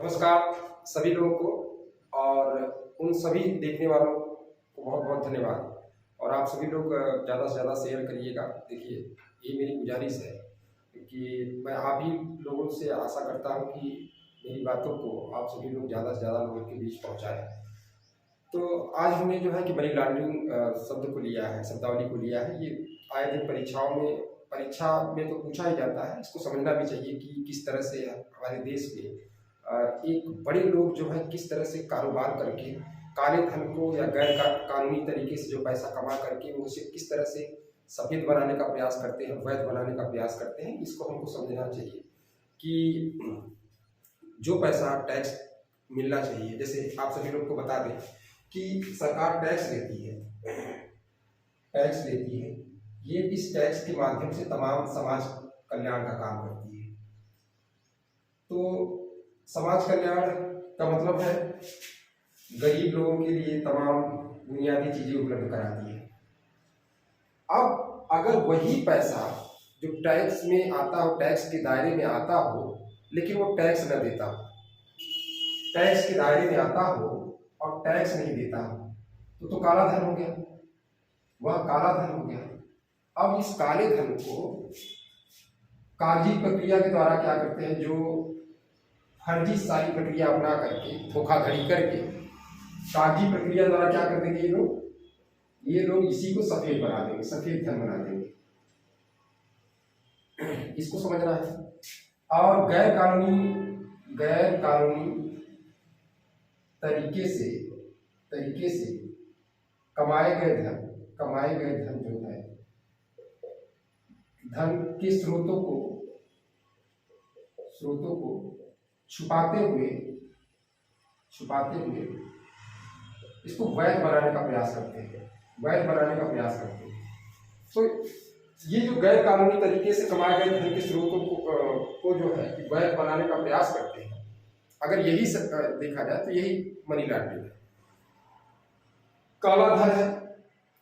नमस्कार सभी लोगों को और उन सभी देखने वालों को बहुत बहुत धन्यवाद। और आप सभी लोग ज़्यादा से ज़्यादा शेयर करिएगा। देखिए, ये मेरी गुजारिश है कि मैं आप ही लोगों से आशा करता हूँ कि मेरी बातों को आप सभी लोग ज़्यादा से ज़्यादा लोगों के बीच पहुँचाएँ। तो आज हमने जो है कि मनी लॉन्ड्रिंग शब्द को लिया है, शब्दावली को लिया है। ये आए दिन परीक्षा में तो पूछा ही जाता है। इसको समझना भी चाहिए कि किस तरह से हमारे देश में एक बड़े लोग जो है किस तरह से कारोबार करके काले धन को या गैर कानूनी तरीके से जो पैसा कमा करके वो उसे किस तरह से सफेद बनाने का प्रयास करते हैं, वैध बनाने का प्रयास करते हैं। इसको हमको समझना चाहिए कि जो पैसा टैक्स मिलना चाहिए, जैसे आप सभी लोग को बता दें कि सरकार टैक्स लेती है। ये इस टैक्स के माध्यम से तमाम समाज कल्याण का काम करती है। तो समाज कल्याण का मतलब है गरीब लोगों के लिए तमाम बुनियादी चीजें उपलब्ध कराती है। अब अगर वही पैसा जो टैक्स में आता हो, टैक्स के दायरे में आता हो, लेकिन वो टैक्स न देता हो, टैक्स के दायरे में आता हो और टैक्स नहीं देता हो, तो काला धन हो गया। वह काला धन हो गया। अब इस काले धन को कागजी प्रक्रिया के द्वारा क्या करते हैं, जो फर्जी सारी प्रक्रिया अपना करके, धोखाधड़ी करके कागजी प्रक्रिया द्वारा क्या कर देंगे ये लोग इसी को सफेद बना देंगे, सफेद धन बना देंगे। इसको समझना है। और गैर कानूनी तरीके से कमाए गए धन जो है, धन के स्रोतों को छुपाते हुए इसको वैध बनाने का प्रयास करते हैं। तो ये जो गैर कानूनी तरीके से कमाए गए धन के स्रोतों को जो है कि वैध बनाने का प्रयास करते हैं, अगर यही देखा जाए तो यही मनी लॉन्ड्रिंग है।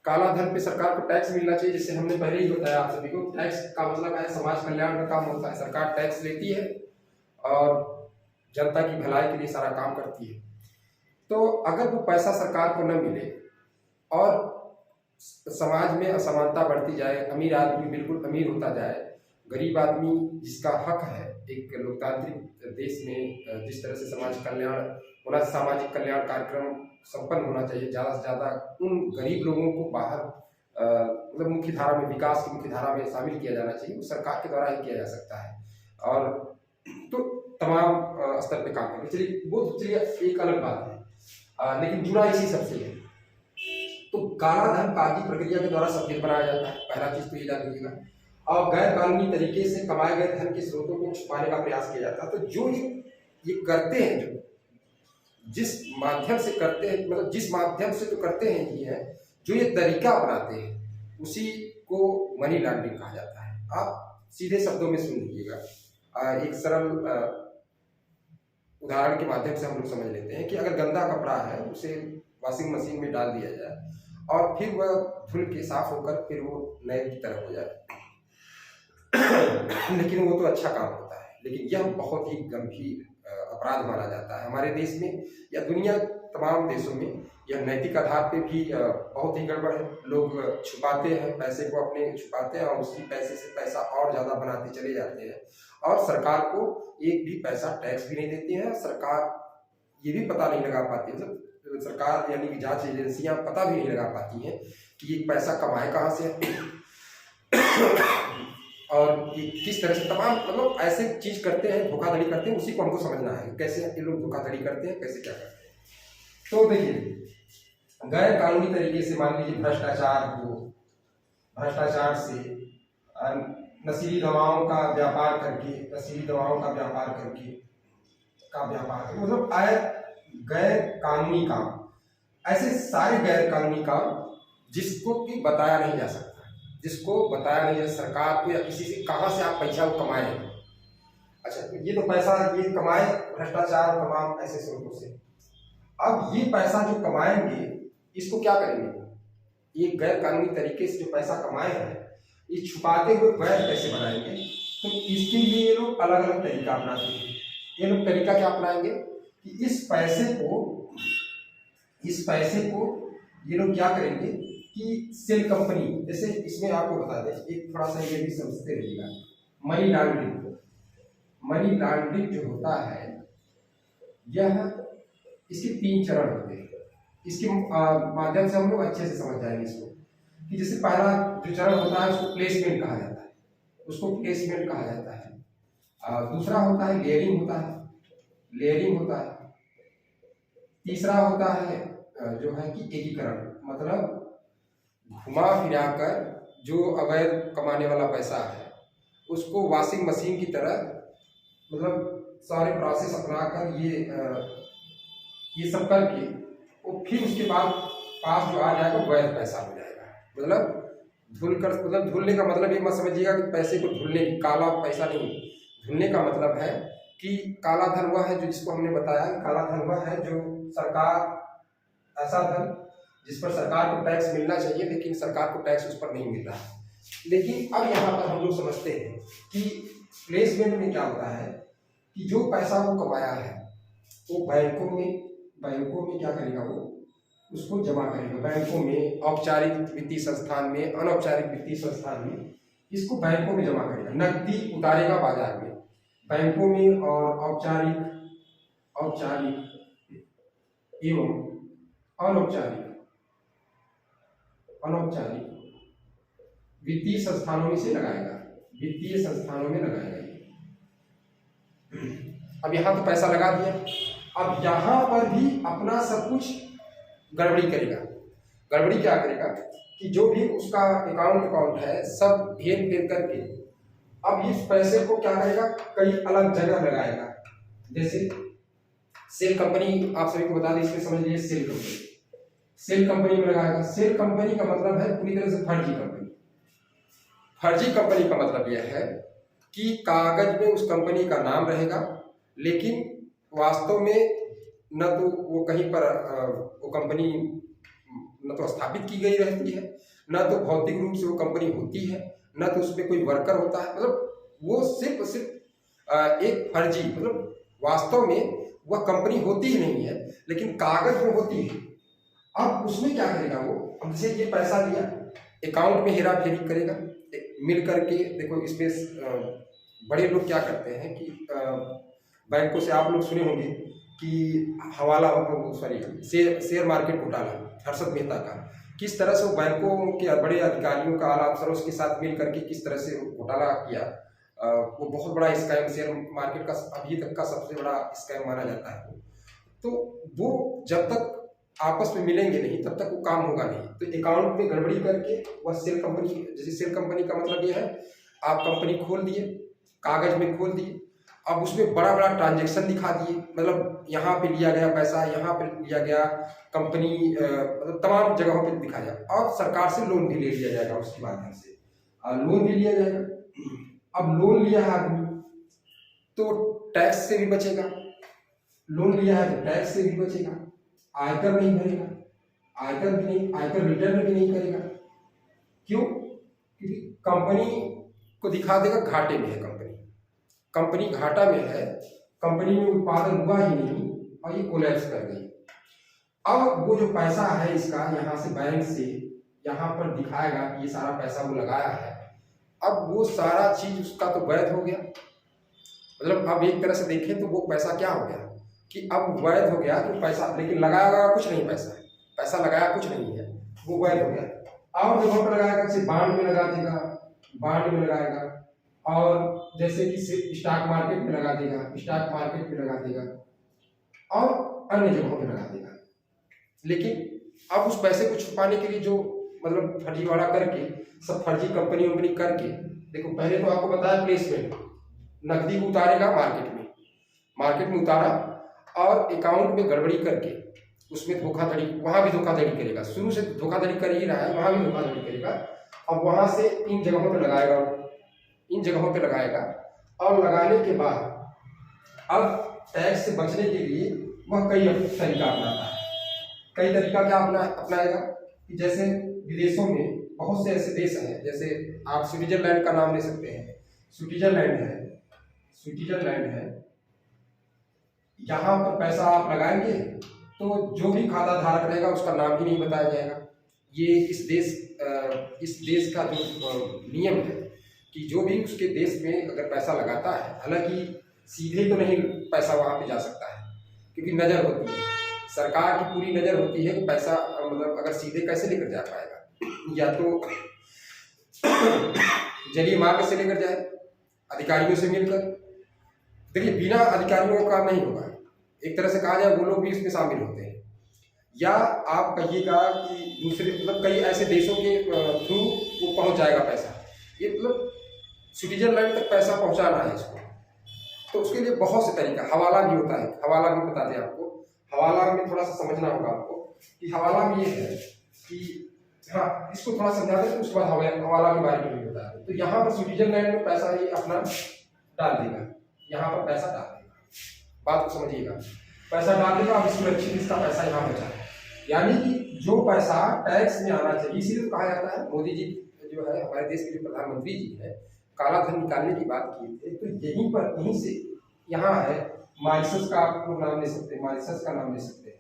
काला धन पे सरकार को टैक्स मिलना चाहिए। जैसे हमने पहले ही बताया आप सभी को, टैक्स का मतलब है समाज कल्याण का काम होता है। सरकार टैक्स लेती है और जनता की भलाई के लिए सारा काम करती है। तो अगर वो पैसा सरकार को न मिले और समाज में असमानता बढ़ती जाए, अमीर आदमी बिल्कुल अमीर होता जाए, गरीब आदमी जिसका हक है एक लोकतांत्रिक देश में जिस तरह से सामाजिक कल्याण कार्यक्रम संपन्न होना चाहिए, ज़्यादा से ज़्यादा उन गरीब लोगों को बाहर मतलब मुख्य धारा में, विकास की मुख्य धारा में शामिल किया जाना चाहिए। वो सरकार के द्वारा ही किया जा सकता है। और तो तमाम स्तर पे काम करें। चलिए एक अलग बात है, लेकिन जुड़ा इसी सबसे है। तो काला धन कागजी प्रक्रिया के द्वारा सफेद बनाया जाता है, पहला चीज तो ये जान लीजिएगा। और गैर कानूनी तरीके से कमाए गए धन के स्रोतों को छुपाने का प्रयास किया जाता है। तो जो ये करते हैं, जो जिस माध्यम से करते हैं, मतलब जिस माध्यम से तो करते हैं ये है, जो ये तरीका अपनाते हैं उसी को मनी लॉन्ड्रिंग कहा जाता है। आप सीधे शब्दों में सुन लीजिएगा। एक सरल उदाहरण के माध्यम से हम लोग समझ लेते हैं कि अगर गंदा कपड़ा है उसे वॉशिंग मशीन में डाल दिया जाए और फिर वह धुल के साफ होकर फिर वो नए की तरह हो जाए लेकिन वो तो अच्छा काम होता है। लेकिन यह बहुत ही गंभीर अपराध माना जाता है हमारे देश में या दुनिया तमाम देशों में। यह नैतिक आधार पे भी बहुत ही गड़बड़ है। लोग छुपाते हैं, पैसे को अपने छुपाते हैं और उसी पैसे से पैसा और ज़्यादा बनाते चले जाते हैं और सरकार को एक भी पैसा टैक्स भी नहीं देती है। सरकार ये भी पता नहीं लगा पाती, मतलब सरकार यानी कि जांच एजेंसियां पता भी नहीं लगा पाती हैं कि ये पैसा कमाए कहाँ से और ये किस तरह से तमाम मतलब ऐसे चीज करते हैं, धोखाधड़ी करते हैं। उसी को हमको समझना है कैसे ये लोग धोखाधड़ी करते हैं, कैसे क्या करते हैं। तो देखिए, गैर कानूनी तरीके से मान लीजिए भ्रष्टाचार से नशीली दवाओं का व्यापार करके मतलब आए गैर कानूनी काम, ऐसे सारे गैर कानूनी काम जिसको कि बताया नहीं जा सरकार को या किसी से, कहाँ से आप पैसा कमाए। अच्छा, ये तो पैसा ये कमाए भ्रष्टाचार और तमाम ऐसे स्रोतों से। अब ये पैसा जो कमाएंगे इसको क्या करेंगे, ये गैर कानूनी तरीके से जो पैसा कमाए हैं ये छुपाते हुए वैध कैसे बनाएंगे। तो इसके लिए ये लोग अलग अलग तरीका अपनाते हैं। ये लोग तरीका क्या अपनाएंगे कि इस पैसे को ये लोग क्या करेंगे कि सेल कंपनी, जैसे इसमें आपको बता दें, एक थोड़ा सा ये भी समझते रहिएगा, मनी लॉन्ड्रिंग जो होता है, यह इसके 3 चरण होते हैं। इसके माध्यम से हम लोग अच्छे से समझ जाएंगे इसको, कि जैसे पहला जो चरण होता है उसको प्लेसमेंट कहा जाता है, दूसरा होता है लेयरिंग होता है, तीसरा होता है जो है कि एकीकरण, मतलब घुमा फिरा कर जो अवैध कमाने वाला पैसा है उसको वॉशिंग मशीन की तरह, मतलब सारे प्रोसेस अपना कर ये सब करके वो फिर उसके बाद पास जो आ जाएगा वैध पैसा हो जाएगा। मतलब धुलने का मतलब ये मत समझिएगा कि पैसे को धुलने की, काला पैसा नहीं। धुलने का मतलब है कि काला धन वह है जो, जिसको हमने बताया, काला धन वह है जो सरकार, ऐसा धन जिस पर सरकार को टैक्स मिलना चाहिए लेकिन सरकार को टैक्स उस पर नहीं मिल रहा है। लेकिन अब यहाँ पर हम लोग समझते हैं कि प्लेसमेंट में क्या होता है कि जो पैसा वो कमाया है वो बैंकों में क्या करेगा, वो उसको जमा करेगा। बैंकों में, औपचारिक वित्तीय संस्थान में, अनौपचारिक वित्तीय संस्थान में, इसको बैंकों में जमा करेगा, नकदी उतारेगा बाजार में, बैंकों में। और औपचारिक एवं अनौपचारिक वित्तीय संस्थानों में से लगाएगा, अब यहाँ तो पैसा लगा दिया, अब यहाँ पर भी अपना सब कुछ गड़बड़ी करेगा। गड़बड़ी क्या करेगा कि जो भी उसका अकाउंट है सब हेर फेर करके अब इस पैसे को क्या करेगा, कई अलग जगह लगाएगा। जैसे सेल कंपनी, आप सभी को बता दें, इसमें समझ लीजिए सेल कंपनी में लगाएगा। सेल कंपनी का मतलब है पूरी तरह से फर्जी कंपनी का मतलब यह है कि कागज में उस कंपनी का नाम रहेगा लेकिन वास्तव में न तो वो कहीं पर वो कंपनी न तो स्थापित की गई रहती है, न तो भौतिक रूप से वो कंपनी होती है, न तो उसमें कोई वर्कर होता है। मतलब वो सिर्फ एक फर्जी, मतलब वास्तव में वह कंपनी होती ही नहीं है लेकिन कागज में होती है। अब उसमें क्या करेगा वो, अब जैसे ये पैसा दिया, अकाउंट में हेरा फेरी करेगा मिल करके। देखो इसमें बड़े लोग क्या करते हैं कि बैंकों से, आप लोग सुने होंगे कि हवाला, शेयर मार्केट घोटाला हर्षद मेहता का, किस तरह से वो बैंकों के बड़े अधिकारियों का, आला अफसरों के साथ मिल करके किस तरह से घोटाला किया। वो बहुत बड़ा स्कैम, शेयर मार्केट का अभी तक का सबसे बड़ा स्कैम माना जाता है। तो वो जब तक आपस में मिलेंगे नहीं तब तक वो काम होगा नहीं। तो अकाउंट में गड़बड़ी करके वह सेल कंपनी, जैसे सेल कंपनी का मतलब ये है, आप कंपनी खोल दिए, कागज में खोल दिए, अब उसमें बड़ा बड़ा ट्रांजैक्शन दिखा दिए, मतलब यहाँ पे लिया गया पैसा, यहाँ पे लिया गया, कंपनी मतलब तमाम जगहों पे दिखा जाए। और सरकार से लोन भी ले लिया जाएगा, उसके माध्यम से लोन भी लिया जाएगा। अब लोन लिया है आदमी तो टैक्स से भी बचेगा, लोन लिया है तो टैक्स से भी बचेगा, आयकर नहीं भरेगा, आयकर रिटर्न भी नहीं करेगा। क्यों? क्योंकि कंपनी को दिखा देगा घाटे में है, कंपनी घाटा में है, कंपनी में उत्पादन हुआ ही नहीं और ये कोलैप्स कर गई। अब वो जो पैसा है इसका, यहाँ से बैंक से यहाँ पर दिखाएगा कि ये सारा पैसा वो लगाया है। अब वो सारा चीज उसका तो वैध हो गया, मतलब अब एक तरह से देखें तो वो पैसा क्या हो गया कि अब वैध हो गया तो पैसा, लेकिन लगाया कुछ नहीं, पैसा लगाया कुछ नहीं है, वो वैध हो गया। और जगहों पर लगाएगा, जैसे बांड में लगा देगा, बांड में लगाएगा, और जैसे कि स्टॉक मार्केट में लगा देगा, और अन्य जगहों पे लगा देगा। लेकिन अब उस पैसे को छुपाने के लिए जो मतलब फर्जीवाड़ा करके, सब फर्जी कंपनी करके, देखो पहले तो आपको बताया प्लेसमेंट, नकदी को उतारेगा मार्केट में उतारा, और अकाउंट में गड़बड़ी करके उसमें धोखाधड़ी, वहां भी धोखाधड़ी करेगा, शुरू से धोखाधड़ी कर ही रहा है, वहां भी धोखाधड़ी करेगा। अब वहां से इन जगहों पे लगाएगा, और लगाने के बाद अब टैक्स से बचने के लिए वह कई तरीका अपनाता है। कई तरीका क्या अपनाएगा कि जैसे विदेशों में बहुत से ऐसे देश हैं, जैसे आप स्विट्जरलैंड का नाम ले सकते हैं। स्विट्जरलैंड है, यहाँ पर पैसा आप लगाएंगे तो जो भी खाता धारक रहेगा उसका नाम ही नहीं बताया जाएगा। ये इस देश का जो नियम है कि जो भी उसके देश में अगर पैसा लगाता है, हालांकि सीधे तो नहीं पैसा वहाँ पे जा सकता है क्योंकि नज़र होती है, सरकार की पूरी नज़र होती है कि पैसा मतलब अगर सीधे कैसे लेकर जा पाएगा, या तो जलीय मार्ग से लेकर जाए अधिकारियों से मिलकर। देखिए बिना अधिकारियों का काम नहीं होगा, एक तरह से कहा जाए वो लोग भी इसमें शामिल होते हैं। या आप कहिएगा कि दूसरे मतलब कई ऐसे देशों के थ्रू वो पहुंच जाएगा पैसा, ये मतलब स्विट्जरलैंड तक पैसा पहुंचाना है इसको, तो उसके लिए बहुत से तरीका, हवाला भी होता है, हवाला भी बताते हैं आपको। हवाला में थोड़ा सा समझना होगा आपको कि हवाला में ये है कि हाँ इसको थोड़ा समझा दें तो उसके बाद हवाला के बारे में भी बता दें। तो यहाँ पर स्विट्जरलैंड में पैसा ये अपना डाल देगा, यहाँ पर पैसा डाल देगा, बात को समझिएगा, पैसा डाल देगा और सुरक्षित इसका पैसा यहाँ बचा है। यानी कि जो पैसा टैक्स में आना चाहिए, इसीलिए तो कहा जाता है, मोदी जी जो है हमारे देश के जो प्रधानमंत्री जी है काला धन निकालने की बात की थे, तो यहीं पर यहीं से यहाँ है मॉरिशस का आप लोग नाम ले सकते हैं, मॉरिशस का नाम ले सकते हैं।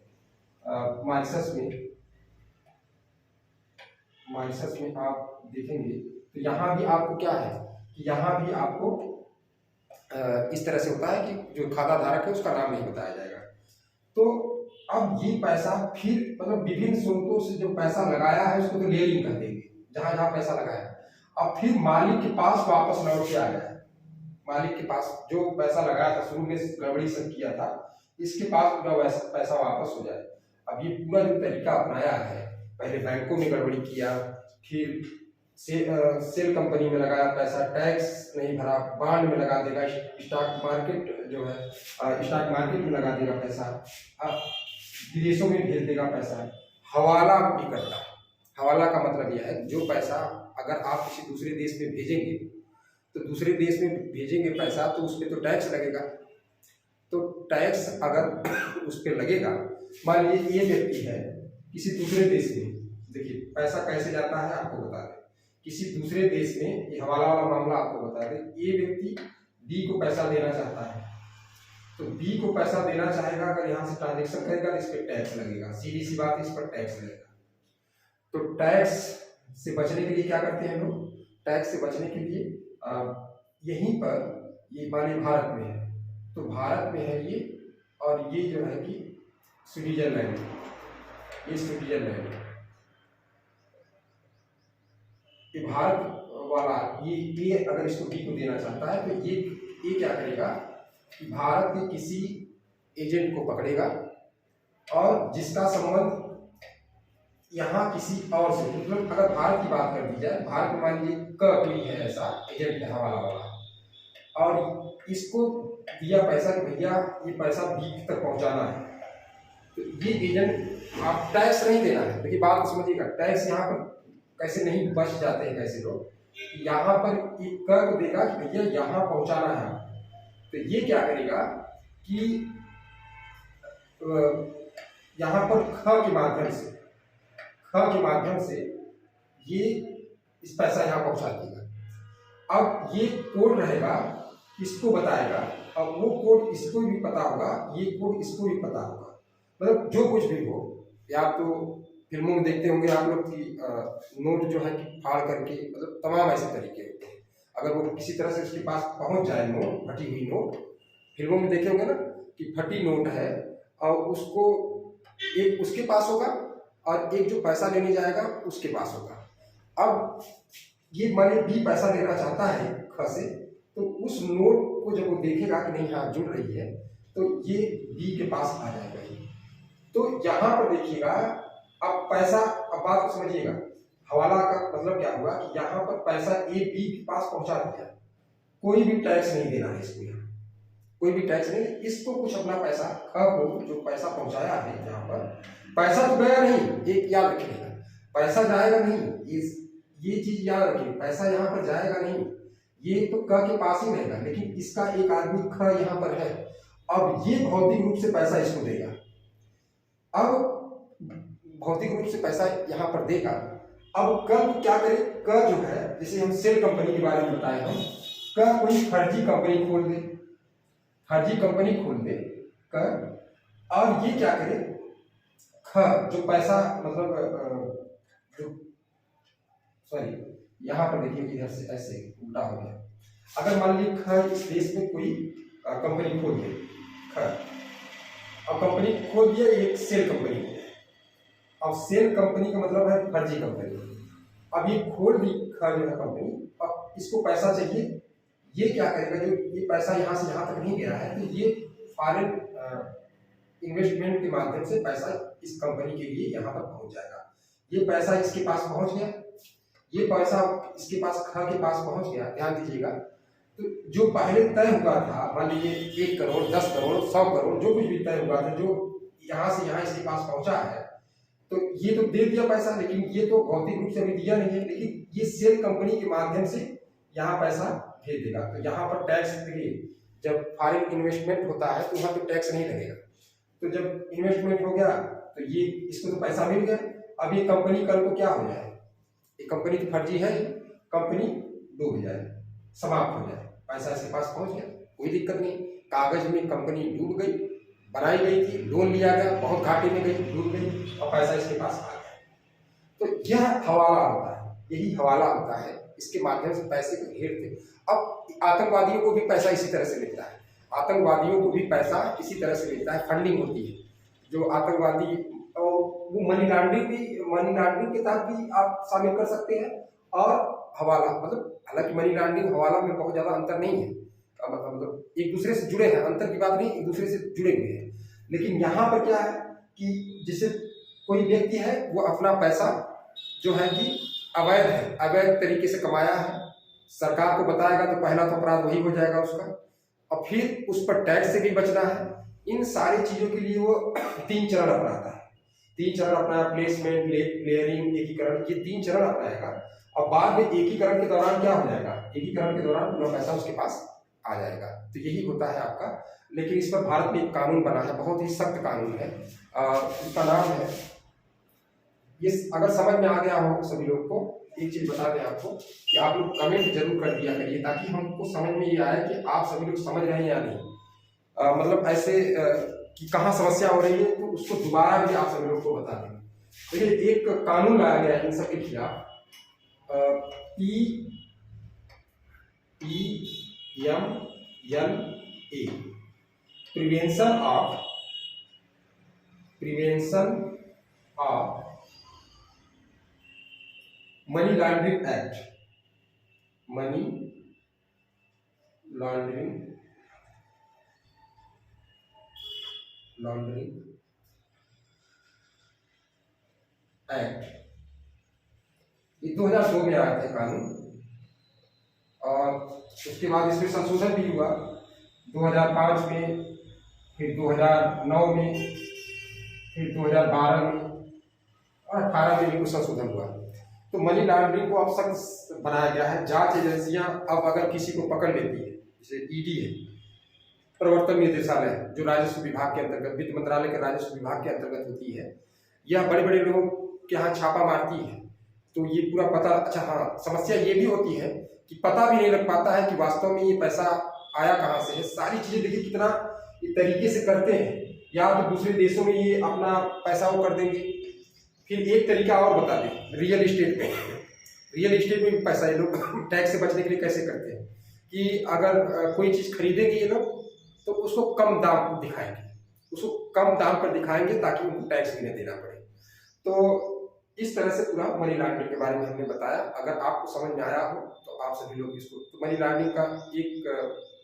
मॉरिशस में आप देखेंगे तो यहाँ भी आपको क्या है कि यहाँ भी आपको इस तरह से होता है कि जो खाता धारक है उसका नाम नहीं बताया जाएगा। तो अब ये पैसा फिर मतलब विभिन्न स्रोतों से जो पैसा लगाया है उसको तो लेयरिंग कर देंगे, जहां जहां पैसा लगाया अब फिर मालिक के पास वापस लौट के आ गया है। मालिक के पास जो पैसा लगाया था, शुरू में गड़बड़ी सब किया था, इसके पास पूरा पैसा वापस हो जाए। अब ये पूरा जो तरीका अपनाया है, पहले बैंकों में गड़बड़ी किया, फिर सेल कंपनी में लगाया पैसा, टैक्स नहीं भरा, बांड में लगा देगा, स्टॉक मार्केट जो है स्टॉक मार्केट में लगा देगा पैसा, विदेशों में भेज देगा पैसा, हवाला भी करता है। हवाला का मतलब यह है जो पैसा अगर आप किसी दूसरे देश में भेजेंगे तो दूसरे देश में भेजेंगे पैसा तो उस पर तो टैक्स लगेगा, तो टैक्स अगर उस पर लगेगा, मान लीजिए ये व्यक्ति है किसी दूसरे देश में, देखिए पैसा कैसे जाता है आपको बता दें, किसी दूसरे देश में, ये हवाला वाला मामला आपको बता दें, ये व्यक्ति बी को पैसा देना चाहता है, तो बी को पैसा देना चाहेगा, अगर यहाँ से ट्रांजेक्शन करेगा तो इस पर टैक्स लगेगा, सीधी सी बात, इस पर टैक्स लगेगा। तो टैक्स से बचने के लिए क्या करते हैं लोग, टैक्स से बचने के लिए यहीं पर ये मान लीजिए भारत में है, तो भारत में है ये, और ये जो है कि स्विट्जरलैंड, ये स्विट्जरलैंड, ये भारत वाला ये अगर इसको बी को देना चाहता है तो ये क्या करेगा कि भारत के किसी एजेंट को पकड़ेगा और जिसका संबंध यहाँ किसी और से, मतलब अगर भारत की बात कर दी जाए, भारत में मान लीजिए कोई है ऐसा एजेंट है हवाला वाला, और इसको दिया पैसा कि भैया ये पैसा बी तक पहुँचाना है, तो ये एजेंट आप टैक्स नहीं देना है। देखिए बात को समझिएगा, टैक्स यहाँ पर कैसे नहीं बच जाते हैं कैसे लोग, यहाँ पर एक कर को देगा कि भैया यहाँ पहुँचाना है, तो ये क्या करेगा कि यहाँ पर ख के माध्यम से ये इस पैसा यहाँ पहुँचा देगा। अब ये कोड रहेगा, इसको बताएगा, और वो कोड इसको भी पता होगा, ये कोड इसको भी पता होगा, मतलब जो कुछ भी हो, या तो फिल्मों में देखते होंगे आप लोग की नोट जो है कि फाड़ करके, मतलब तमाम ऐसे तरीके होते हैं, अगर वो किसी तरह से उसके पास पहुंच जाए नोट, फटी हुई नोट, फिल्मों में देखे होंगे ना कि फटी नोट है और उसको एक उसके पास होगा और एक जो पैसा लेने जाएगा उसके पास होगा। अब ये माने बी पैसा लेना चाहता है ख से, तो उस नोट को जब वो देखेगा कि नहीं हाँ जुड़ रही है, तो ये बी के पास आ जाएगा ही। तो यहाँ पर देखिएगा, अब पैसा, अब बात को समझिएगा, हवाला का मतलब क्या हुआ कि यहाँ पर पैसा ए बी के पास पहुंचा दिया, कोई भी टैक्स नहीं देना है इसको, यहाँ कोई भी टैक्स नहीं, इसको कुछ अपना पैसा ख को जो पैसा पहुंचाया है यहाँ पर, पैसा तो गया नहीं, एक याद रखिएगा, पैसा जाएगा नहीं, ये चीज याद रखिए, पैसा यहाँ पर जाएगा नहीं, ये तो क के पास ही रहेगा, लेकिन इसका एक आदमी ख यहाँ पर है, अब ये भौतिक रूप से पैसा इसको देगा। अब भौतिक रूप से पैसा यहाँ पर देगा, अब क क्या करे, क जो है, जैसे हम सेल कंपनी के बारे में बताए हम, क कोई फर्जी कंपनी खोल दे, कर, और ये क्या करे, ख, जो पैसा मतलब जो, सॉरी यहाँ पर देखिए इधर से ऐसे उल्टा हो गया। अगर मान लीजिए ख इस देश में कोई कंपनी खोल दे, ख, अब कंपनी खोल दिया, एक सेल कंपनी है। अब सेल कंपनी का मतलब है फर्जी कंपनी। अब ये खोल दी ख जो है कंपनी, अब इसको पैसा चाहिए, ये क्या करेगा, जो ये पैसा यहाँ से यहाँ तक नहीं गया है, तो ये फॉरेन इन्वेस्टमेंट के माध्यम से पैसा इस कंपनी के लिए यहाँ पर पहुँच जाएगा। ये पैसा इसके पास पहुँच गया, ये पैसा इसके पास ख के पास पहुँच गया। ध्यान दीजिएगा, तो जो पहले तय हुआ था, मान लीजिए 1 करोड़, 10 करोड़, 100 करोड़, जो कुछ भी तय हुआ था, जो यहाँ से यहाँ इसके पास पहुँचा है, तो ये तो दे दिया पैसा, लेकिन ये तो भौतिक रूप से अभी दिया नहीं है, लेकिन ये सेल कंपनी के माध्यम से यहाँ पैसा भेज देगा। तो यहाँ पर टैक्स देखिए, जब फॉरेन इन्वेस्टमेंट होता है तो वहाँ तो टैक्स नहीं लगेगा। तो जब इन्वेस्टमेंट हो गया तो ये इसको तो पैसा मिल गया। अब ये कंपनी कल को क्या हो जाए, ये कंपनी तो फर्जी है, कंपनी डूब जाए, समाप्त हो जाए, पैसा इसके पास पहुंच गया, कोई दिक्कत नहीं। कागज में कंपनी डूब गई, बनाई गई थी, लोन लिया गया, बहुत घाटे में गई, डूब गई, और पैसा इसके पास आ गया। तो यह हवाला होता है, यही हवाला होता है, इसके माध्यम से पैसे को घेरते। अब आतंकवादियों को भी पैसा इसी तरह से मिलता है, आतंकवादियों को भी पैसा इसी तरह से मिलता है, फंडिंग होती है। जो आतंकवादी, वो मनी लॉन्ड्रिंग के तहत भी आप शामिल कर सकते हैं, और हवाला, मतलब हालांकि मनी लॉन्ड्रिंग हवाला में बहुत ज़्यादा अंतर नहीं है, मतलब एक दूसरे से जुड़े हैं, अंतर की बात नहीं, एक दूसरे से जुड़े हुए हैं। लेकिन यहाँ पर क्या है कि जैसे कोई व्यक्ति है, वो अपना पैसा जो है कि अवैध है, अवैध तरीके से कमाया है, सरकार को बताएगा तो पहला तो अपराध वही हो जाएगा उसका, और फिर उस पर टैक्स से भी बचना है। इन सारी चीज़ों के लिए वो 3 चरण अपनाता है, 3 चरण अपनाया, प्लेसमेंट, क्लियरिंग, एकीकरण, ये 3 चरण अपनाएगा। और बाद में एकीकरण के दौरान क्या हो जाएगा, एकीकरण के दौरान पूरा पैसा उसके पास आ जाएगा। तो यही होता है आपका। लेकिन इस पर भारत में एक कानून बना है, बहुत ही सख्त कानून है, उसका नाम है, ये अगर समझ में आ गया हो सभी लोग को, एक चीज बता दें आपको कि आप लोग कमेंट जरूर कर दिया करिए, ताकि हमको समझ में ये आए कि आप सभी लोग समझ रहे हैं या नहीं। मतलब ऐसे कि कहाँ समस्या हो रही है, तो उसको दोबारा भी आप सभी लोग को बता दें। देखिए, एक कानून लाया गया है इन सबके खिलाफ, PMLA, prevention of money laundering act, money laundering act, ये 2002 में आया था कानून, और उसके बाद इसमें संशोधन भी हुआ 2005 में, फिर 2009 में, फिर 2012 में, और 18 में भी कुछ संशोधन हुआ। तो मनी लॉन्ड्रिंग को अब सख्त बनाया गया है। जांच एजेंसियां अब अगर किसी को पकड़ लेती है, जैसे ईडी है, प्रवर्तन निदेशालय, जो राजस्व विभाग के अंतर्गत, वित्त मंत्रालय के राजस्व विभाग के अंतर्गत होती है, यह बड़े बड़े लोगों के यहाँ छापा मारती है, तो ये पूरा पता, अच्छा हाँ, समस्या ये भी होती है कि पता भी नहीं लग पाता है कि वास्तव में ये पैसा आया कहाँ से है। सारी चीजें देखिए कितना ये तरीके से करते हैं, या तो दूसरे देशों में ये अपना पैसा वो कर देंगे। फिर एक तरीका और बता दें, रियल इस्टेट में भी पैसा ये लोग टैक्स से बचने के लिए कैसे करते हैं कि अगर कोई चीज़ खरीदेंगे ये लोग, तो उसको कम दाम दिखाएंगे, उसको कम दाम पर दिखाएंगे ताकि उनको टैक्स भी नहीं देना पड़े। तो इस तरह से पूरा मनी लॉन्ड्रिंग के बारे में हमने बताया। अगर आपको समझ में आया हो तो आप सभी लोग इसको, तो मनी लॉन्ड्रिंग का एक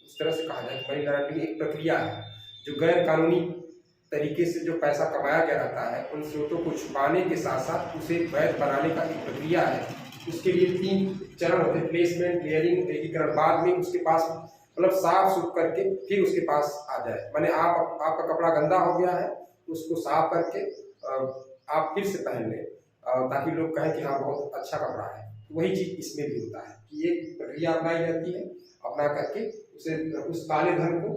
इस तरह से कहा जाए कि मनी लॉन्ड्रिंग एक प्रक्रिया है जो गैर कानूनी तरीके से जो पैसा कमाया गया रहता है, उन स्रोतों को छुपाने के साथ साथ उसे वैध बनाने का एक प्रक्रिया है। उसके लिए 3 चरण होते हैं, प्लेसमेंट, क्लियरिंग, एकीकरण। बाद में उसके पास मतलब साफ सुथ करके फिर उसके पास आ जाए, माने आपका कपड़ा गंदा हो गया है, उसको साफ करके आप फिर से पहन लें, ताकि लोग कहें कि हाँ बहुत अच्छा कपड़ा है। वही चीज इसमें भी होता है कि एक प्रक्रिया अपनाई जाती है, अपना करके उसे उस काले धन को,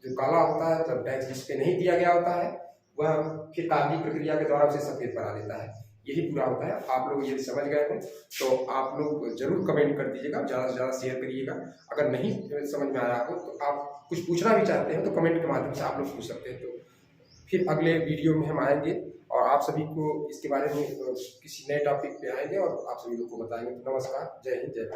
जो काला होता है, मतलब टैक्स जिस पे नहीं दिया गया होता है, वह फिर कागजी प्रक्रिया के द्वारा उसे सफेद बना देता है। यही पूरा होता है। आप लोग यदि समझ गए हो तो आप लोग जरूर कमेंट कर दीजिएगा, ज़्यादा से ज़्यादा शेयर करिएगा। अगर नहीं समझ में आया हो तो आप कुछ पूछना भी चाहते हैं तो कमेंट के माध्यम से आप लोग पूछ सकते हैं। तो फिर अगले वीडियो में हम आएंगे और आप सभी को इसके बारे में किसी नए टॉपिक पे आएंगे और आप सभी लोग को बताएंगे। तो नमस्कार, जय हिंद, जय भारत।